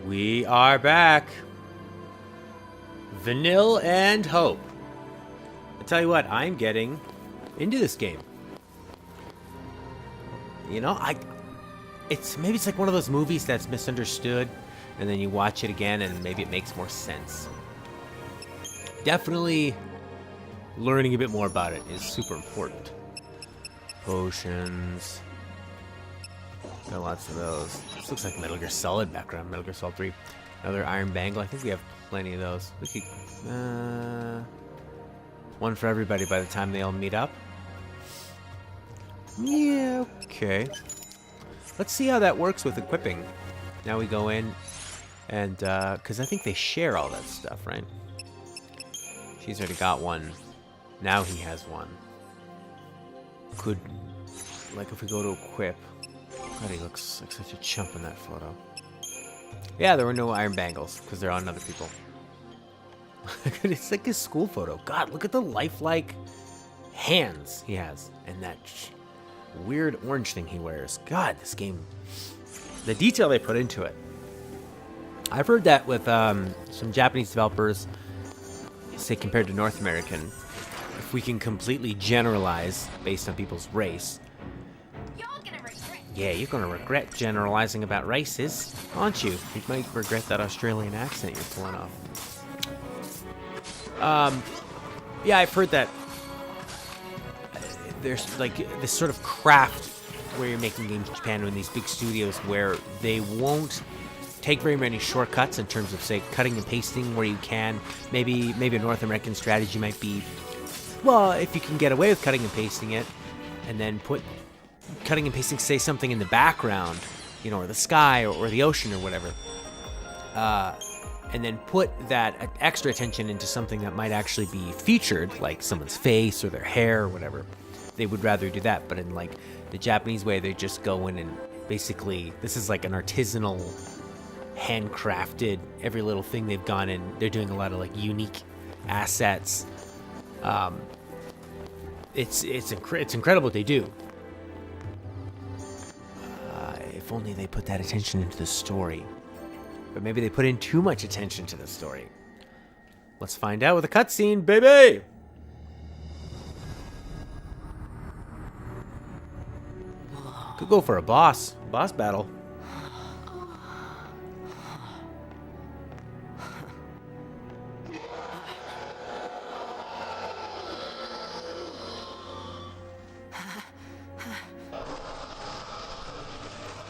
We are back. Vanilla and Hope. I tell you what, I'm getting into this game. You know, maybe it's like one of those movies that's misunderstood, and then you watch it again, and maybe it makes more sense. Definitely learning a bit more about it is super important. Potions. Got lots of those. This looks like Metal Gear Solid background. Metal Gear Solid 3. Another iron bangle. I think we have plenty of those. We could, one for everybody by the time they all meet up. Yeah, okay. Let's see how that works with equipping. Now we go in and, because I think they share all that stuff, right? She's already got one. Now he has one. Could, like if we go to equip. God, he looks like such a chump in that photo. Yeah, there were no iron bangles because they're on other people. It's like his school photo. God, look at the lifelike hands he has. And that weird orange thing he wears. God, this game. The detail they put into it. I've heard that with some Japanese developers, say compared to North American, if we can completely generalize based on people's race. Yeah, you're gonna regret generalizing about races, aren't you? You might regret that Australian accent you're pulling off. Yeah, I've heard that there's like this sort of craft where you're making games in Japan in these big studios where they won't take very many shortcuts in terms of, say, cutting and pasting where you can. Maybe a North American strategy might be, well, if you can get away with cutting and pasting it, and then put cutting and pasting, say, something in the background, you know, or the sky or the ocean or whatever, and then put that extra attention into something that might actually be featured, like someone's face or their hair or whatever. They would rather do that, but in like the Japanese way, they just go in and basically, this is like an artisanal, handcrafted, every little thing they've gone in. They're doing a lot of like unique assets. It's incredible what they do. If only they put that attention into the story. But maybe they put in too much attention to the story. Let's find out with a cutscene, baby! Could go for a boss battle.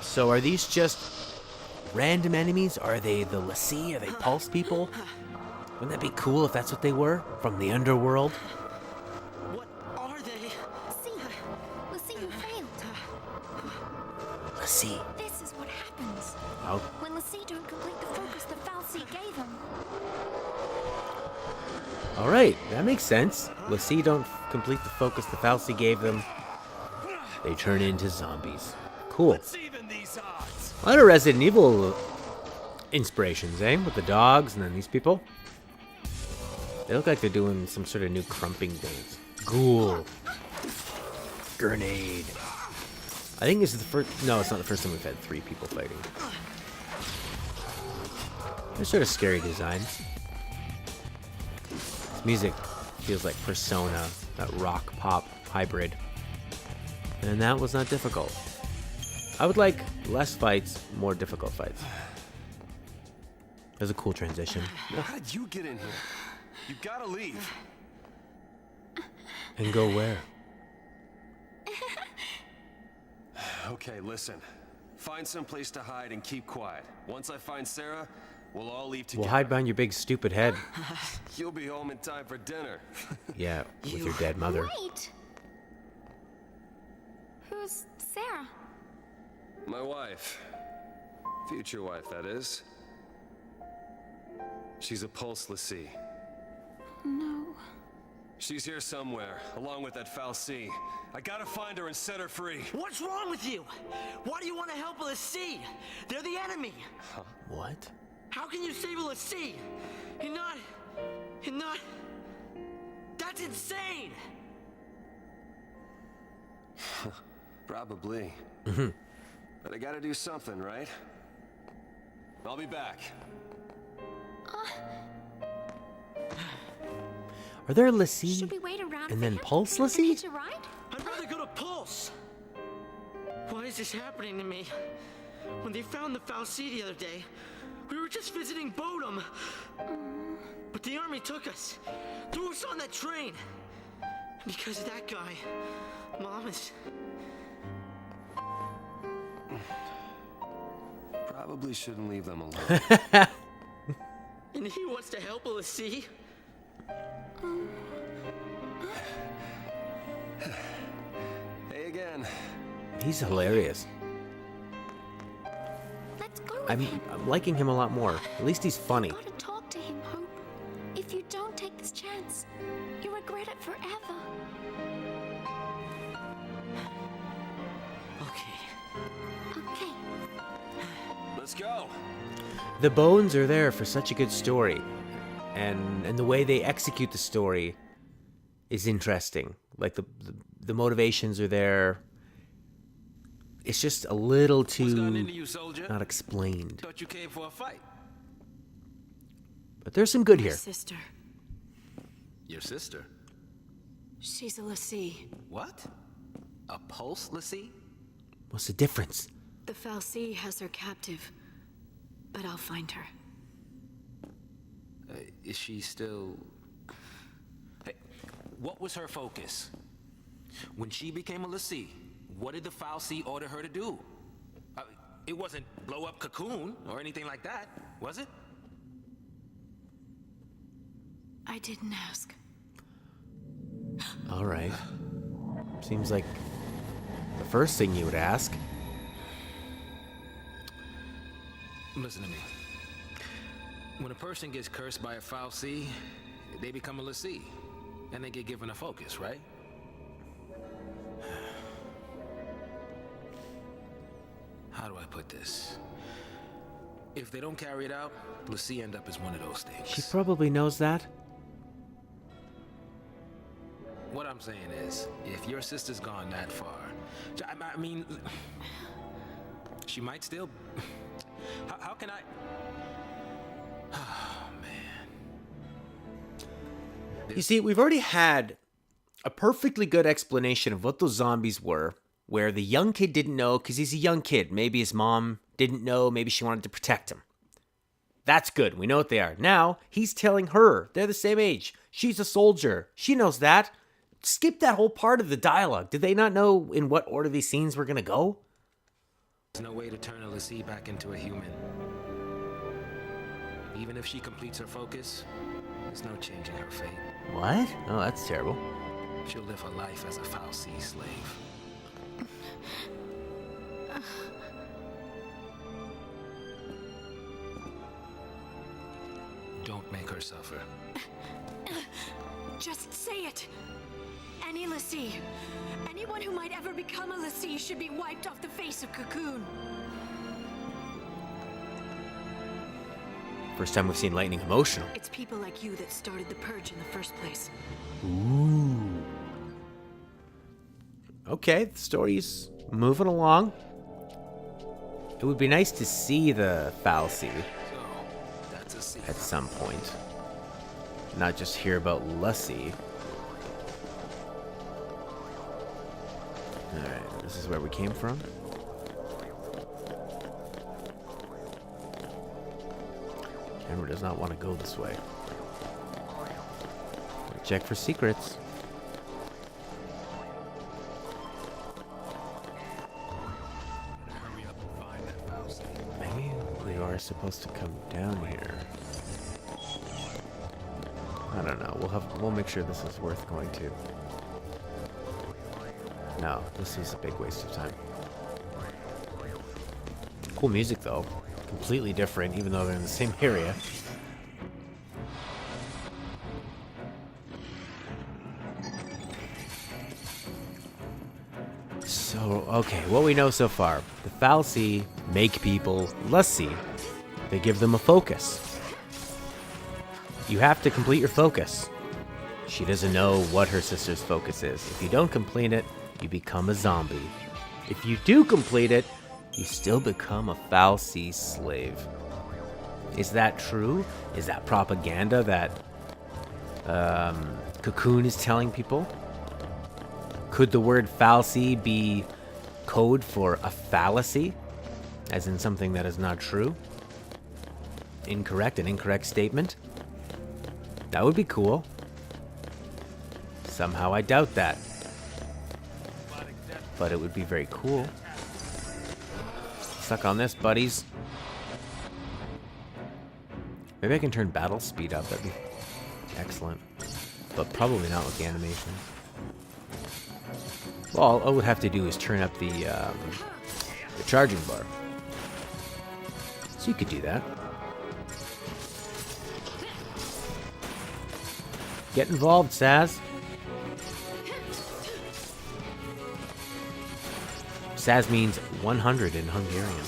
So are these just random enemies? Are they the Lassie? Are they Pulse people? Wouldn't that be cool if that's what they were? From the underworld? What are they? Lassie, you failed. Lassie. This is what happens. Oh. When Lassie don't complete the focus the Fal'Cie gave him. Alright, that makes sense. Lassie don't complete the focus the Fal'Cie gave them. They turn into zombies. Cool. A lot of Resident Evil inspirations, eh? With the dogs and then these people. They look like they're doing some sort of new crumping dance. Ghoul. Grenade. I think this is the first... No, it's not the first time we've had 3 people fighting. They're sort of scary designs. This music feels like Persona, that rock pop hybrid. And that was not difficult. I would like less fights, more difficult fights. That was a cool transition. Now, how did you get in here? You gotta leave. And go where? Okay, listen. Find some place to hide and keep quiet. Once I find Serah, we'll all leave together. We'll hide behind your big stupid head. You'll be home in time for dinner. Yeah, with your dead mother. Wait! Who's Serah? My wife. Future wife, that is. She's a Pulse Lassie. No. She's here somewhere, along with that Fal'Cie. I gotta find her and set her free. What's wrong with you? Why do you want to help a Lassie? They're the enemy. Huh? What? How can you save a Lassie? You're not... That's insane! Probably. But I gotta do something, right? I'll be back. Are there l'Cie Should we wait around and for then him Pulse and l'Cie? hitch a ride? I'd rather go to Pulse. Why is this happening to me? When they found the fal'Cie the other day, we were just visiting Bodum. But the army took us, threw us on that train. Because of that guy, Mom is... Probably shouldn't leave them alone. And he wants to help l'Cie. Hey again. He's hilarious. Let's go with I'm him. liking him a lot more. At least he's funny. Gotta talk to him, Hope. If you don't take this chance, you'll regret it forever. Okay. Okay. Let's go. The bones are there for such a good story, and the way they execute the story is interesting. Like the motivations are there. It's just a little What's gotten too into you, soldier? not explained. Thought you came for a fight. But there's some good My here. sister. Your sister? She's a l'Cie. What? A pulse l'Cie? What's the difference? The fal'Cie has her captive, but I'll find her. Is she still... Hey, what was her focus? When she became a l'Cie, what did the fal'Cie order her to do? It wasn't blow up Cocoon or anything like that, was it? I didn't ask. All right. Seems like the first thing you would ask. Listen to me. When a person gets cursed by a fal'Cie, they become a l'Cie, and they get given a focus, right? How do I put this? If they don't carry it out, l'Cie end up as one of those things. She probably knows that. What I'm saying is, if your sister's gone that far, I mean, she might still... How can I... Oh, man. You see, we've already had a perfectly good explanation of what those zombies were, where the young kid didn't know because he's a young kid. Maybe his mom didn't know. Maybe she wanted to protect him. That's good. We know what they are. Now, he's telling her. They're the same age. She's a soldier. She knows that. Skip that whole part of the dialogue. Did they not know in what order these scenes were going to go? There's no way to turn a l'Cie back into a human. Even if she completes her focus, there's no changing her fate. What? Oh, that's terrible. She'll live her life as a fal'Cie slave. Don't make her suffer. Just say it! Any l'Cie, anyone who might ever become a l'Cie should be wiped off the face of Cocoon. First time we've seen Lightning emotional. It's people like you that started the purge in the first place. Ooh. Okay, the story's moving along. It would be nice to see the fal'Cie So, that's a scene. at some point. Not just hear about l'Cie. Alright, this is where we came from. Camera does not want to go this way. Check for secrets. Hurry up and find that fal'Cie. Maybe we are supposed to come down here. I don't know. We'll make sure this is worth going to. No, this is a big waste of time. Cool music though. Completely different, even though they're in the same area. So, okay, what we know so far. The fal'Cie make people l'Cie. They give them a focus. You have to complete your focus. She doesn't know what her sister's focus is. If you don't complete it, you become a zombie. If you do complete it, you still become a fal'Cie slave. Is that true? Is that propaganda that Cocoon is telling people? Could the word fallacy be code for a fallacy? As in something that is not true? Incorrect, an incorrect statement? That would be cool. Somehow I doubt that. But it would be very cool. Suck on this, buddies. Maybe I can turn battle speed up. That'd be excellent. But probably not with the animation. Well, all I would have to do is turn up the charging bar. So you could do that. Get involved, Saz. Saz means 100 in Hungarian.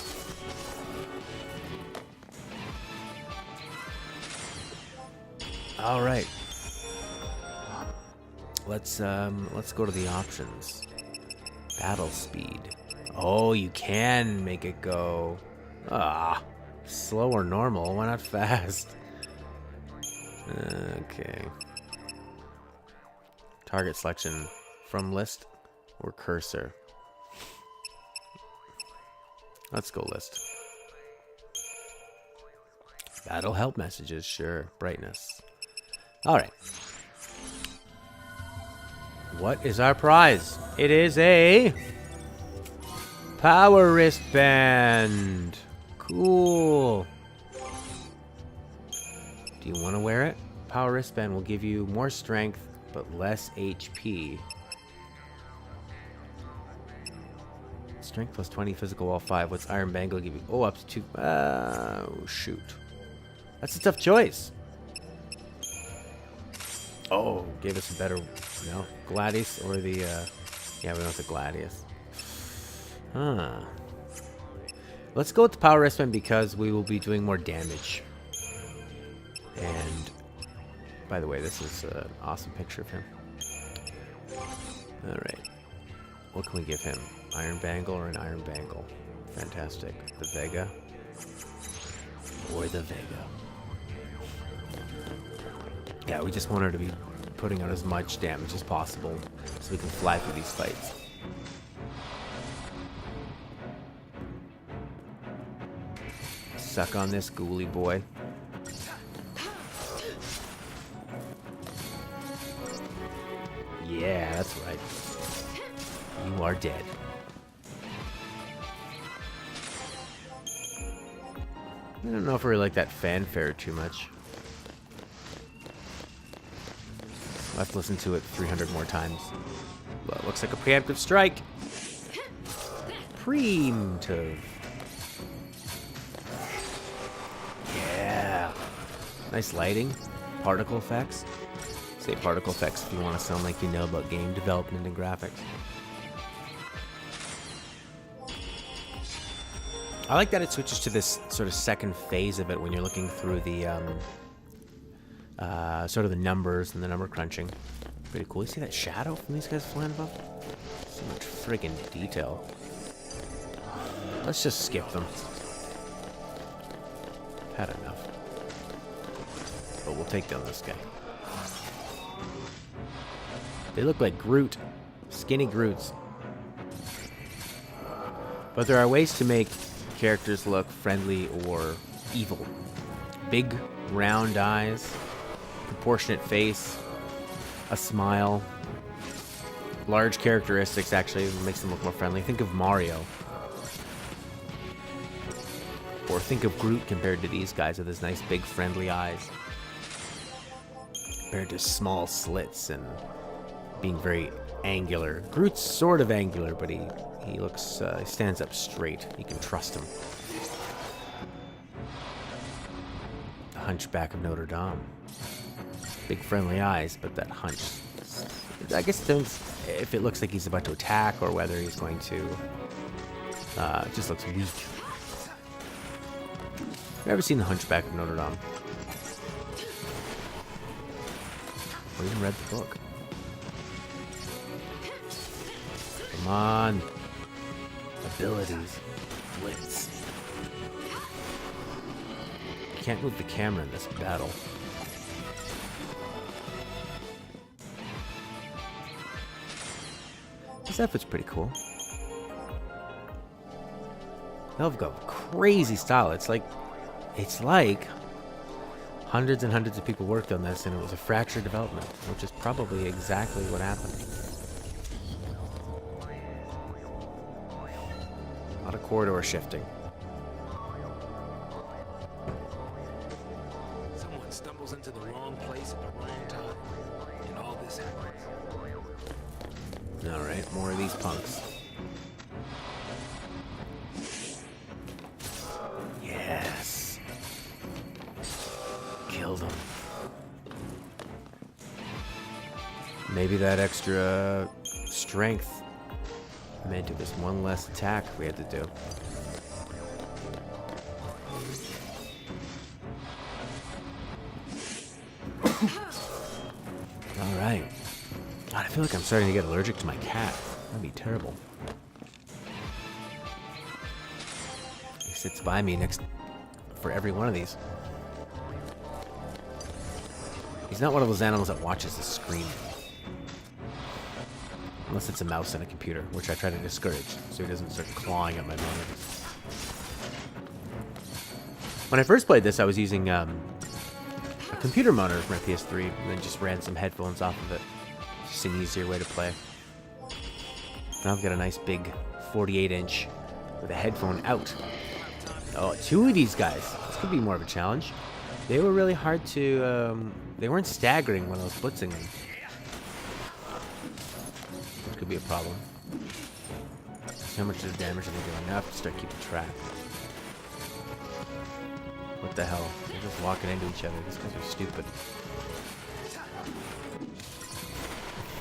All right. Let's go to the options. Battle speed. Oh, you can make it go slow or normal. Why not fast? Okay. Target selection from list or cursor. Let's go list. Battle help messages, sure. Brightness. All right. What is our prize? It is a power wristband. Cool. Do you want to wear it? Power wristband will give you more strength, but less HP. Strength plus 20, physical wall 5. What's Iron Bangle give you? Oh, up to 2. Oh, shoot. That's a tough choice. Oh, gave us a better... No, Gladius or the... Yeah, we want the Gladius. Huh. Let's go with the Power Wristband because we will be doing more damage. And... By the way, this is an awesome picture of him. Alright. What can we give him? Iron Bangle or an Iron Bangle? Fantastic. The Vega. Or the Vega. Yeah, we just want her to be putting out as much damage as possible so we can fly through these fights. Suck on this, ghoulie boy. Yeah, that's right. You are dead. I don't know if I really like that fanfare too much. I'll have to listen to it 300 more times. Well, it looks like a preemptive strike. Preemptive. Yeah. Nice lighting. Particle effects. Say particle effects if you want to sound like you know about game development and graphics. I like that it switches to this sort of second phase of it when you're looking through the sort of the numbers and the number crunching. Pretty cool. You see that shadow from these guys flying above? So much friggin' detail. Let's just skip them. Had enough. But we'll take down this guy. They look like Groot. Skinny Groots. But there are ways to make characters look friendly or evil. Big, round eyes, proportionate face, a smile. Large characteristics actually makes them look more friendly. Think of Mario. Or think of Groot compared to these guys with his nice big friendly eyes. Compared to small slits and being very angular. Groot's sort of angular, but he looks, he stands up straight. You can trust him. The Hunchback of Notre Dame. Big friendly eyes, but that hunch. I guess it depends if it looks like he's about to attack or whether he's going to, it just looks weak. Have you ever seen The Hunchback of Notre Dame? Or even read the book? Come on. Abilities. Blitz. Can't move the camera in this battle. This outfit's pretty cool. They'll have got crazy style. It's like hundreds and hundreds of people worked on this, and it was a fractured development, which is probably exactly what happened. A lot of corridor shifting. Someone stumbles into the wrong place at the wrong time, and all this happens. Alright, more of these punks. Yes. Kill them. Maybe that extra strength meant it was one less attack we had to do. Alright. God, I feel like I'm starting to get allergic to my cat. That'd be terrible. He sits by me next for every one of these. He's not one of those animals that watches the screen. Unless it's a mouse and a computer, which I try to discourage, so he doesn't start clawing at my monitors. When I first played this, I was using a computer monitor for my PS3, and then just ran some headphones off of it. Just an easier way to play. Now I've got a nice big 48-inch with a headphone out. Oh, two of these guys. This could be more of a challenge. They were really hard to... they weren't staggering when I was blitzing them. This could be a problem. How much of the damage are they doing? Now I have to start keeping track. What the hell? They're just walking into each other. These guys are stupid.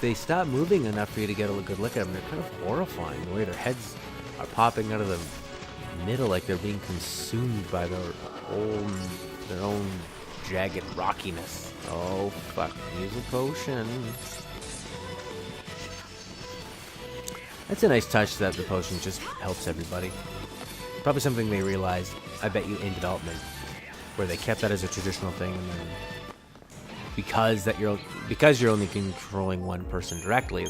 They stop moving enough for you to get a good look at them. They're kind of horrifying the way their heads are popping out of the middle like they're being consumed by their own jagged rockiness. Oh fuck, use a potion. That's a nice touch that the potion just helps everybody. Probably something they realized, I bet you, in development, where they kept that as a traditional thing, and then because you're only controlling one person directly,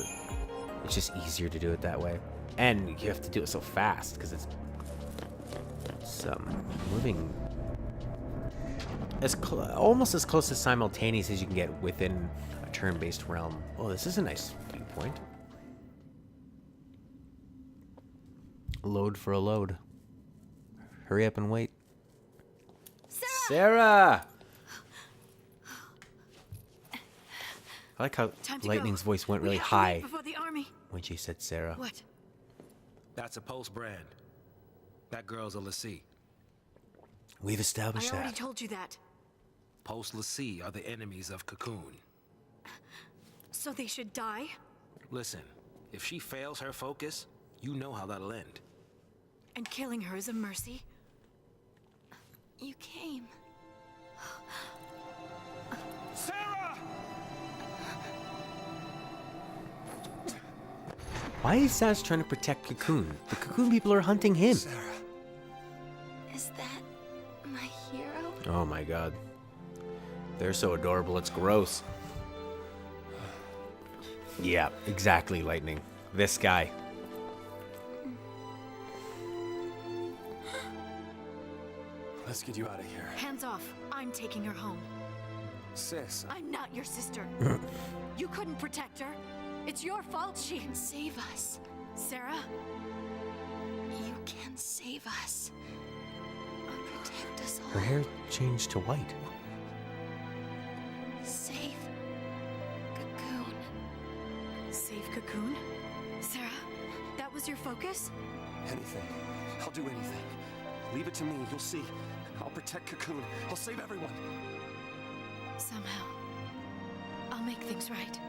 it's just easier to do it that way. And you have to do it so fast because it's moving almost as close to simultaneous as you can get within a turn-based realm. Oh, this is a nice viewpoint. Load for a load. Hurry up and wait. Serah! I like how Lightning's voice went really high Before the army. when she said Serah. What? That's a post brand. That girl's a Lassie. We've I established already that. told you that. Post Lassie are the enemies of Cocoon. So they should die? Listen, if she fails her focus, you know how that'll end. And killing her is a mercy? You came. Serah! Why is Sass trying to protect Cocoon? The Cocoon people are hunting him. Serah. Is that my hero? Oh my god. They're so adorable, it's gross. Yeah, exactly, Lightning. This guy. Let's get you out of here. Hands off. I'm taking her home. Sis, I'm not your sister. You couldn't protect her. It's your fault she can save us. Serah? You can save us. Protect us Her all. hair changed to white. Save Cocoon. Save Cocoon? Serah, that was your focus? anything. I'll do anything. Leave it to me, you'll see. I'll protect Cocoon. I'll save everyone. Somehow, I'll make things right.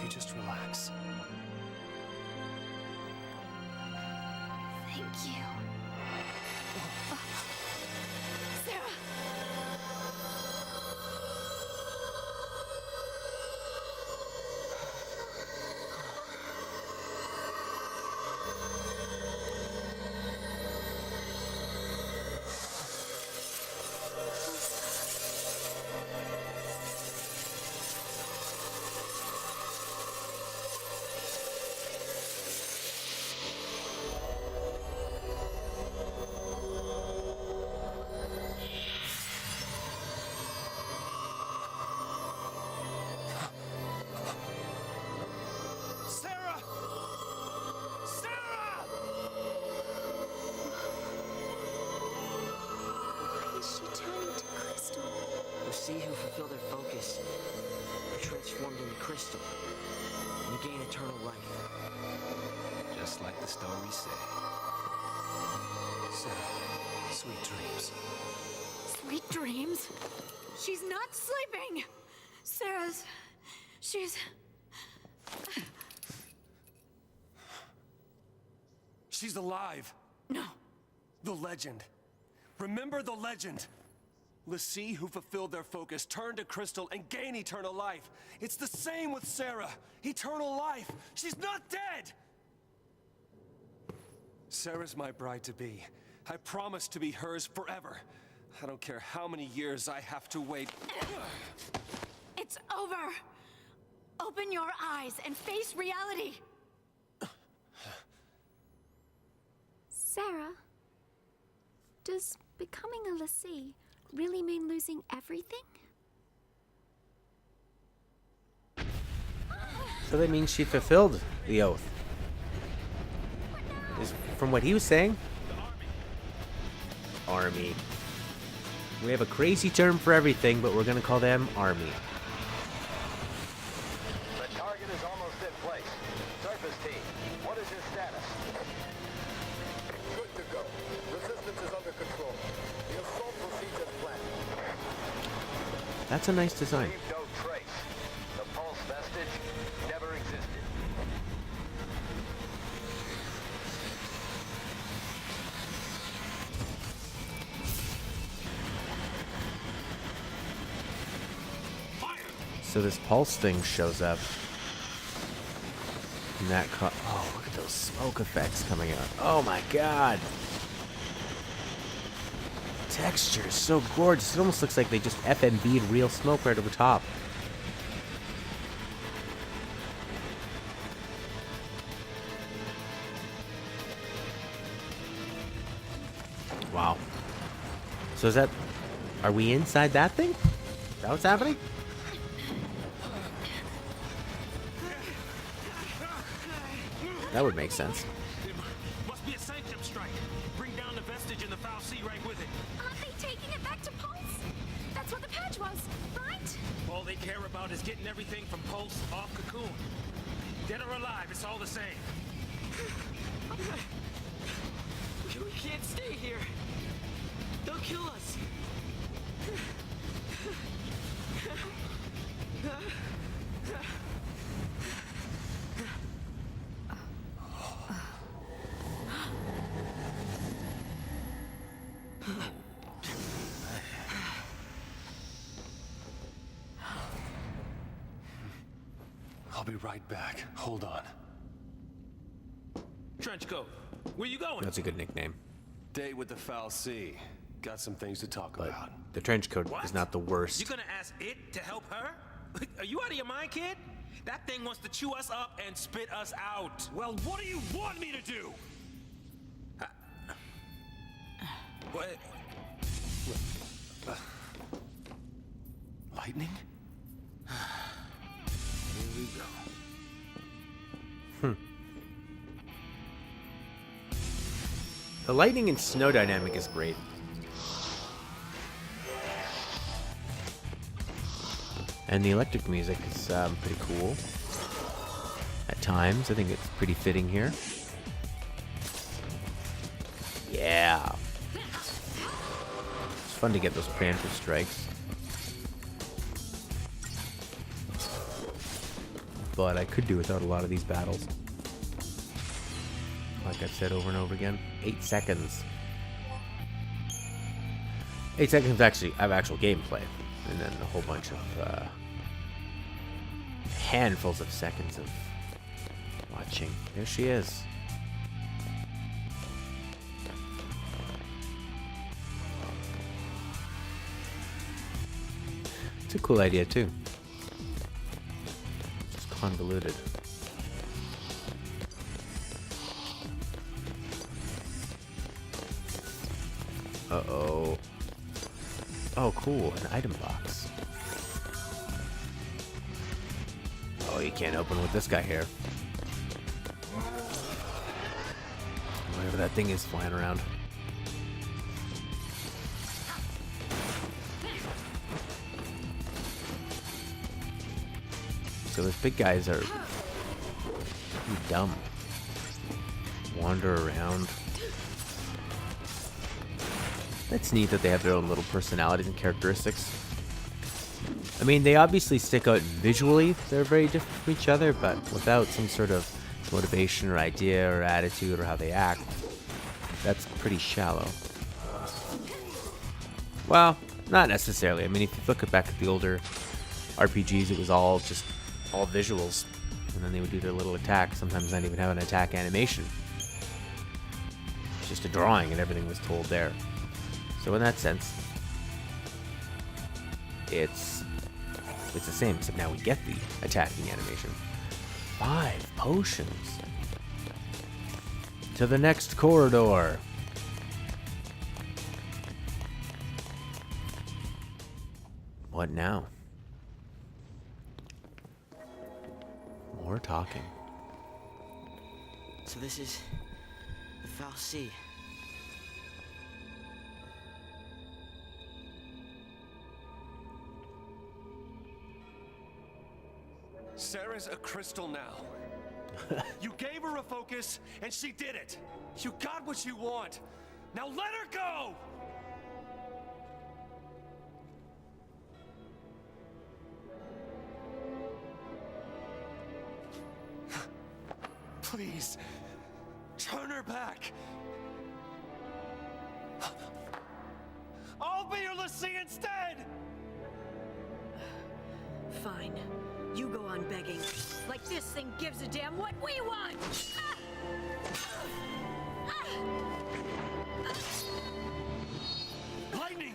You just relax. Thank you. Serah! L'Cie who fulfill their focus are transformed into crystal and gain eternal life. Just like the story said. Serah, sweet dreams. Sweet dreams? She's not sleeping! Serah's... she's... She's alive. No. The legend. Remember the legend. L'Cie who fulfilled their focus turn to crystal and gain eternal life. It's the same with Serah. Eternal life. She's not dead! Serah's my bride-to-be. I promise to be hers forever. I don't care how many years I have to wait. It's over! Open your eyes and face reality! Serah, does becoming a L'Cie really mean losing everything? So that means she fulfilled the oath. From what he was saying? Army. We have a crazy term for everything, but we're gonna call them Army. The target is almost in place. Surface team, what is his status? Good to go. Resistance is under control. The assault proceeds as planned. That's a nice design. Leave no trace. The pulse vestige never existed. So this pulse thing shows up. And that oh, look at those smoke effects coming out. Oh my god. Texture is so gorgeous. It almost looks like they just FMV'd real smoke right over top. Wow. So is that... Are we inside that thing? Is that what's happening? That would make sense. Must be a sanctum strike. Bring down the vestige and the foul sea right with it. Aren't they taking it back to Pulse? That's what the purge was, right? All they care about is getting everything from Pulse off Cocoon. Dead or alive, it's all the same. We can't stay here. They'll kill us. I'll be right back. Hold on. Trenchcoat, where you going? That's a good nickname. Date with the foul sea. Got some things to talk But about. the trench coat What? is not the worst. You gonna ask it to help her? Are you out of your mind, kid? That thing wants to chew us up and spit us out. Well, what do you want me to do? What? Lightning? Here we go. The lightning and snow dynamic is great. And the electric music is pretty cool. At times, I think it's pretty fitting here. Yeah. It's fun to get those preemptive strikes. But I could do without a lot of these battles. Like I've said over and over again, 8 seconds. 8 seconds actually of actual gameplay, and then a whole bunch of handfuls of seconds of watching. There she is. It's a cool idea too. Just convoluted. Uh-oh. Oh, cool. An item box. Oh, you can't open with this guy here. Whatever that thing is flying around. So those big guys are pretty dumb. Wander around. It's neat that they have their own little personalities and characteristics. I mean, they obviously stick out visually. They're very different from each other, but without some sort of motivation or idea or attitude or how they act, that's pretty shallow. Well, not necessarily. I mean, if you look back at the older RPGs, it was all visuals. And then they would do their little attack. Sometimes not even have an attack animation. It's just a drawing and everything was told there. So in that sense, it's the same, except now we get the attacking animation. 5 potions. To the next corridor. What now? More talking. So this is the fal'Cie. Serah's a crystal now. You gave her a focus, and she did it. You got what you want. Now let her go! Please, turn her back. I'll be your l'Cie instead! Fine. You go on begging. Like this thing gives a damn what we want! Lightning!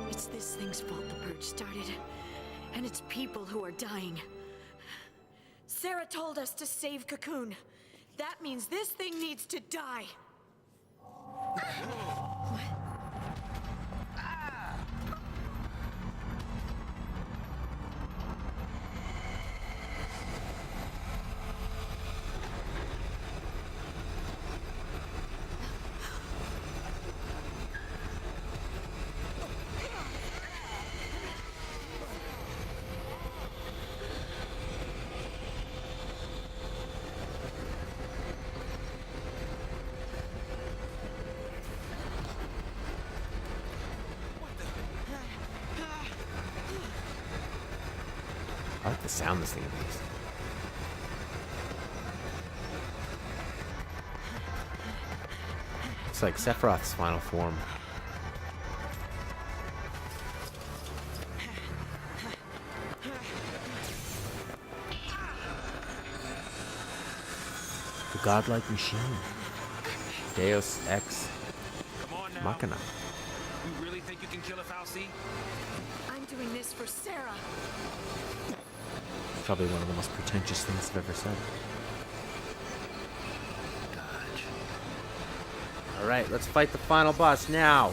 It's this thing's fault the purge started. And it's people who are dying. Serah told us to save Cocoon. That means this thing needs to die. I like the sound this thing makes. It's like Sephiroth's final form. The godlike machine. Deus Ex Come on now. Machina. You really think you can kill a fal'Cie? I'm doing this for Serah. Probably one of the most pretentious things I've ever said. Alright, let's fight the final boss now.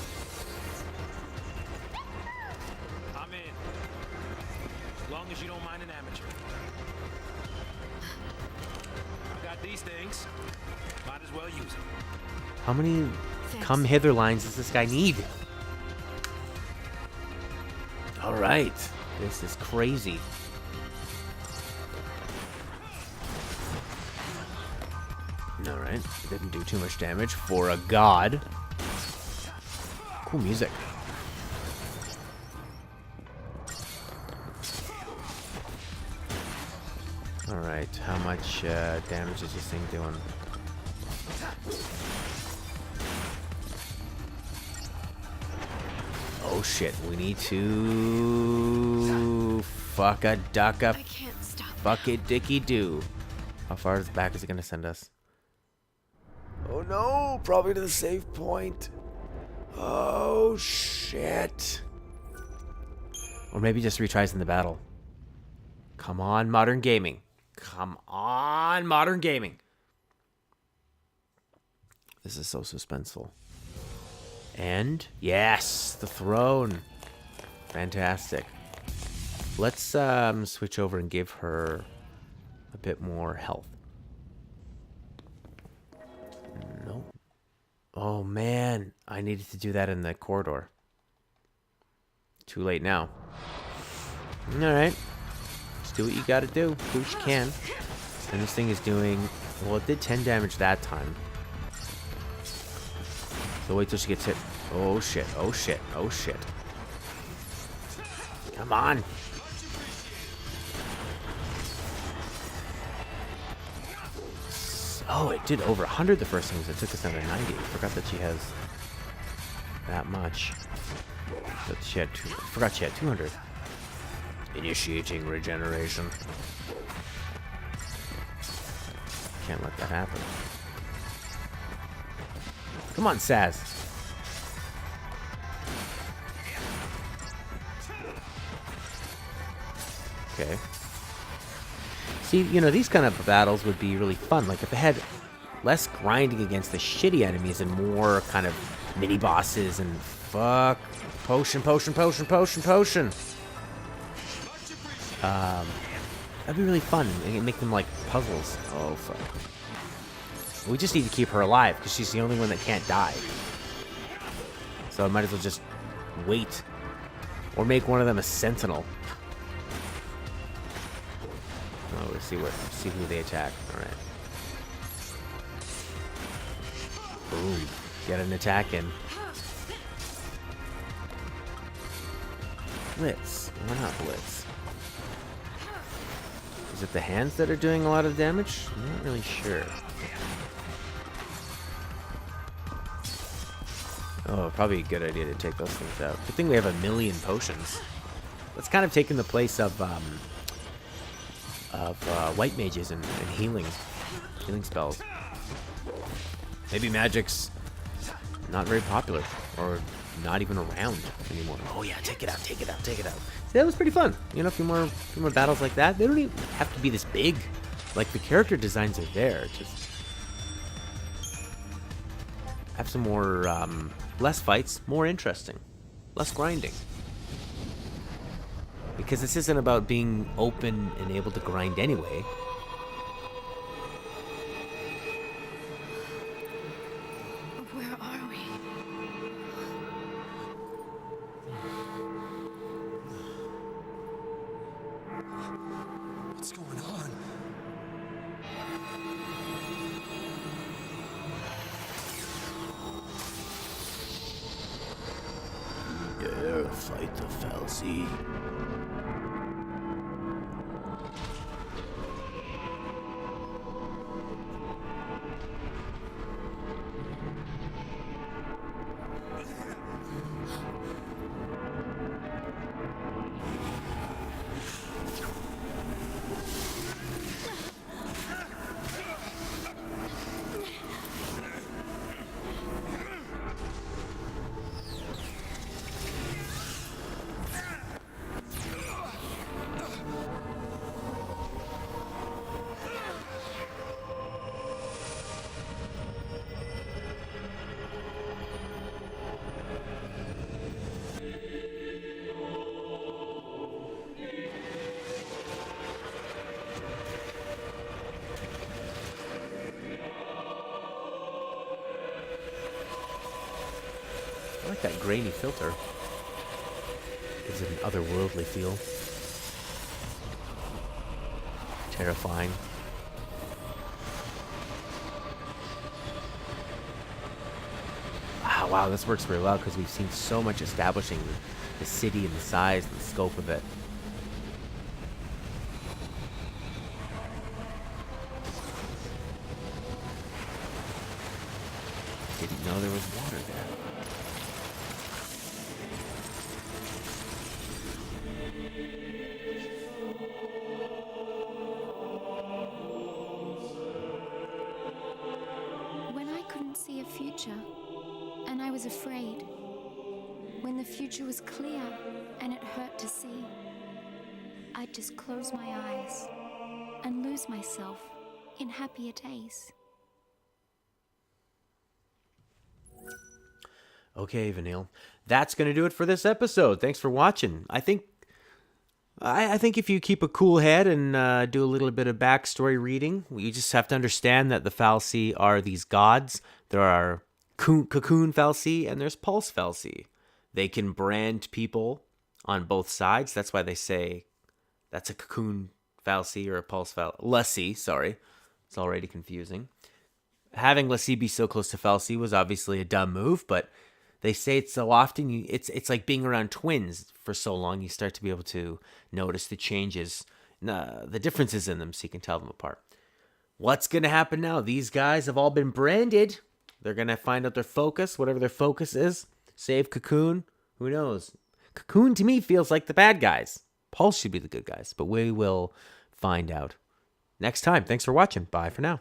I'm in. As long as you don't mind an amateur. I got these things. Might as well use them. How many Thanks. come hither lines does this guy need? Alright, this is crazy. Alright, didn't do too much damage for a god. Cool music. Alright, how much damage is this thing doing? Oh shit, we need to fuck a duck a I can't stop. fuck it dicky do. How far back is it gonna send us? Oh no, probably to the save point. Oh shit. Or maybe just retries in the battle. Come on, modern gaming. Come on, modern gaming. This is so suspenseful. And yes, the throne. Fantastic. Let's switch over and give her a bit more health. Nope. Oh man, I needed to do that in the corridor. Too late now. Alright. Just do what you gotta do. Do what you can. And this thing is doing... Well, it did 10 damage that time. So wait till she gets hit. Oh shit, oh shit, oh shit. Come on. Oh, it did over 100 the first time. It took us another 90. Forgot that she has that much. But she had forgot she had 200. Initiating regeneration. Can't let that happen. Come on, Saz. Okay. See, you know, these kind of battles would be really fun. Like, if they had less grinding against the shitty enemies and more kind of mini-bosses and fuck. Potion, potion, potion, potion, potion. That'd be really fun. And make them like puzzles. Oh, fuck. We just need to keep her alive because she's the only one that can't die. So I might as well just wait. Or make one of them a sentinel. Oh, let's see who they attack. Alright. Boom. Get an attack in. Blitz. Why not Blitz? Is it the hands that are doing a lot of damage? I'm not really sure. Oh, probably a good idea to take those things out. Good thing we have 1,000,000 potions. That's kind of taken the place of white mages and healing spells. Maybe magic's not very popular or not even around anymore. Oh yeah, take it out, take it out, take it out. See, that was pretty fun. You know, a few more battles like that. They don't even have to be this big. Like, the character designs are there. Just have some more, less fights, more interesting, less grinding. Because this isn't about being open and able to grind anyway. Where are we? What's going on? Dare fight the fal'Cie. I like that grainy filter. Gives it an otherworldly feel. Terrifying. Ah, wow, this works very well because we've seen so much establishing the city and the size and the scope of it. Didn't know there was water there. When I couldn't see a future, and I was afraid, when the future was clear and it hurt to see, I'd just close my eyes and lose myself in happier days. Okay, Vanille. That's going to do it for this episode. Thanks for watching. I think if you keep a cool head and do a little bit of backstory reading, you just have to understand that the fal'Cie are these gods. There are Cocoon fal'Cie and there's Pulse fal'Cie. They can brand people on both sides. That's why they say that's a Cocoon fal'Cie or a Pulse l'Cie, sorry. It's already confusing. Having l'Cie be so close to fal'Cie was obviously a dumb move, but they say it so often. It's like being around twins for so long. You start to be able to notice the changes, the differences in them, so you can tell them apart. What's going to happen now? These guys have all been branded. They're going to find out their focus, whatever their focus is. Save Cocoon. Who knows? Cocoon to me feels like the bad guys. Pulse should be the good guys, but we will find out next time. Thanks for watching. Bye for now.